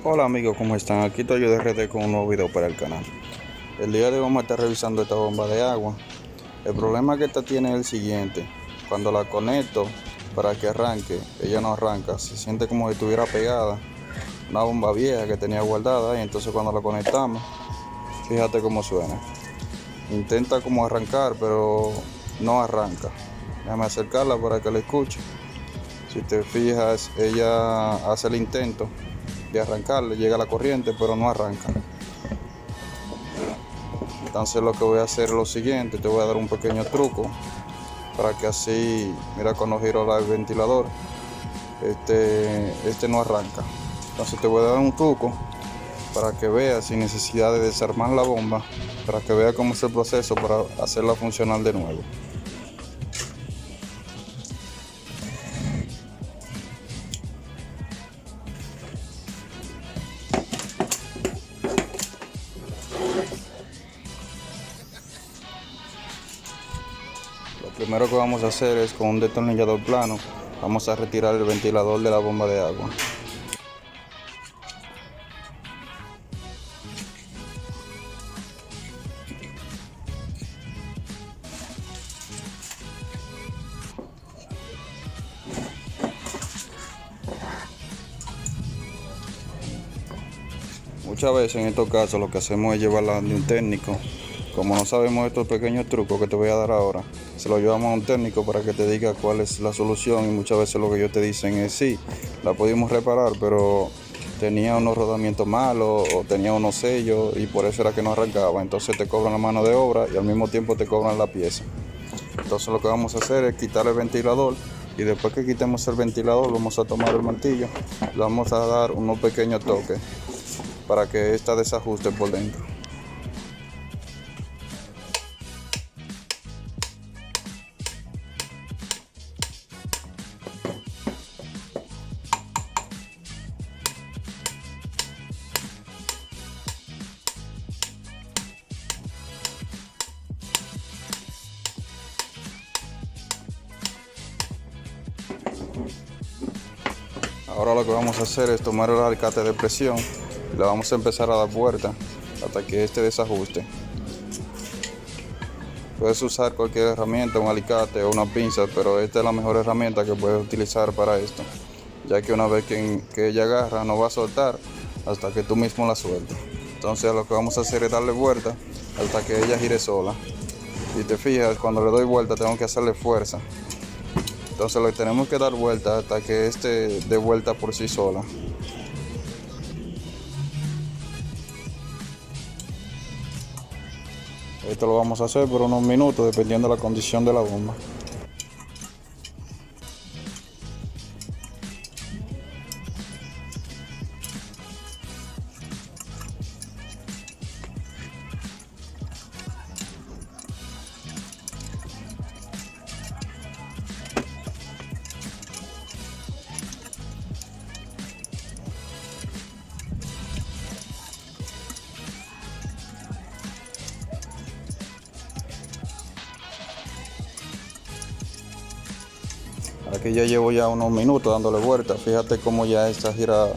Hola amigos, ¿cómo están? Aquí estoy yo de RD con un nuevo video para el canal. El día de hoy vamos a estar revisando esta bomba de agua. El problema que esta tiene es el siguiente: cuando la conecto para que arranque, ella no arranca, se siente como si estuviera pegada. Una bomba vieja que tenía guardada, y entonces cuando la conectamos, fíjate cómo suena. Intenta como arrancar, pero no arranca. Déjame acercarla para que la escuche. Si te fijas, ella hace el intento de arrancar, le llega la corriente, pero no arranca. Entonces lo que voy a hacer es lo siguiente: te voy a dar un pequeño truco para que así, mira, cuando giro el ventilador, este no arranca. Entonces te voy a dar un truco para que veas, sin necesidad de desarmar la bomba, para que veas cómo es el proceso para hacerla funcionar de nuevo. Lo primero que vamos a hacer es, con un destornillador plano, vamos a retirar el ventilador de la bomba de agua. Muchas veces en estos casos lo que hacemos es llevarla de un técnico. Como no sabemos estos pequeños trucos que te voy a dar ahora, se lo llevamos a un técnico para que te diga cuál es la solución, y muchas veces lo que ellos te dicen es: sí, la pudimos reparar, pero tenía unos rodamientos malos o tenía unos sellos y por eso era que no arrancaba. Entonces te cobran la mano de obra y al mismo tiempo te cobran la pieza. Entonces lo que vamos a hacer es quitar el ventilador, y después que quitemos el ventilador vamos a tomar el martillo, le vamos a dar unos pequeños toques para que esta desajuste por dentro. Ahora lo que vamos a hacer es tomar el alicate de presión y le vamos a empezar a dar vuelta hasta que este desajuste. Puedes usar cualquier herramienta, un alicate o una pinza, pero esta es la mejor herramienta que puedes utilizar para esto, ya que una vez que ella agarra no va a soltar hasta que tú mismo la sueltes. Entonces lo que vamos a hacer es darle vuelta hasta que ella gire sola. Si te fijas, cuando le doy vuelta tengo que hacerle fuerza. Entonces le tenemos que dar vuelta hasta que este dé vuelta por sí sola. Esto lo vamos a hacer por unos minutos dependiendo de la condición de la bomba. Aquí ya llevo ya unos minutos dándole vuelta. Fíjate cómo ya esta gira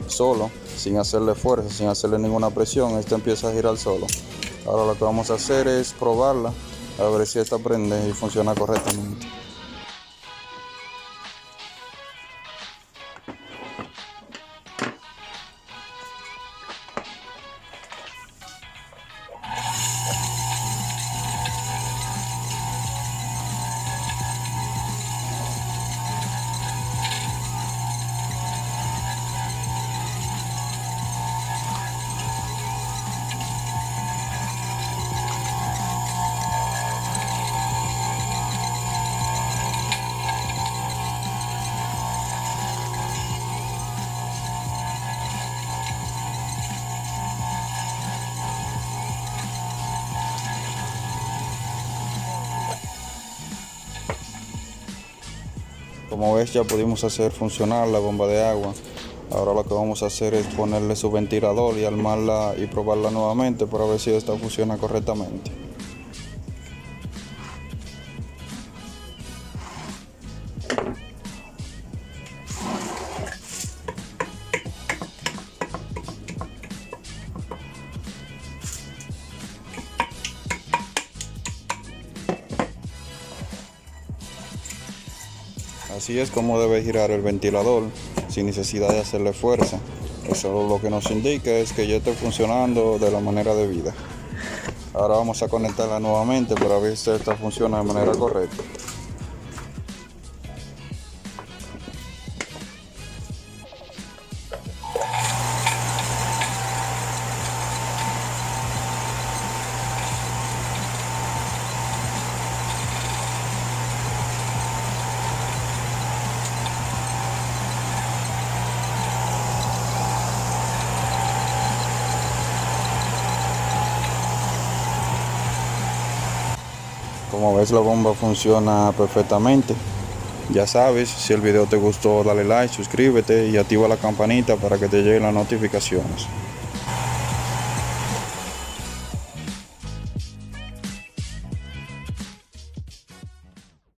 solo, sin hacerle fuerza, sin hacerle ninguna presión. Esta empieza a girar solo. Ahora lo que vamos a hacer es probarla, a ver si esta prende y funciona correctamente. Como ves, ya pudimos hacer funcionar la bomba de agua. Ahora lo que vamos a hacer es ponerle su ventilador y armarla y probarla nuevamente para ver si esta funciona correctamente. Así es como debe girar el ventilador sin necesidad de hacerle fuerza. Eso lo que nos indica es que ya está funcionando de la manera debida. Ahora vamos a conectarla nuevamente para ver si esta funciona de manera correcta. Como ves, la bomba funciona perfectamente. Ya sabes, si el video te gustó, dale like, suscríbete y activa la campanita para que te lleguen las notificaciones.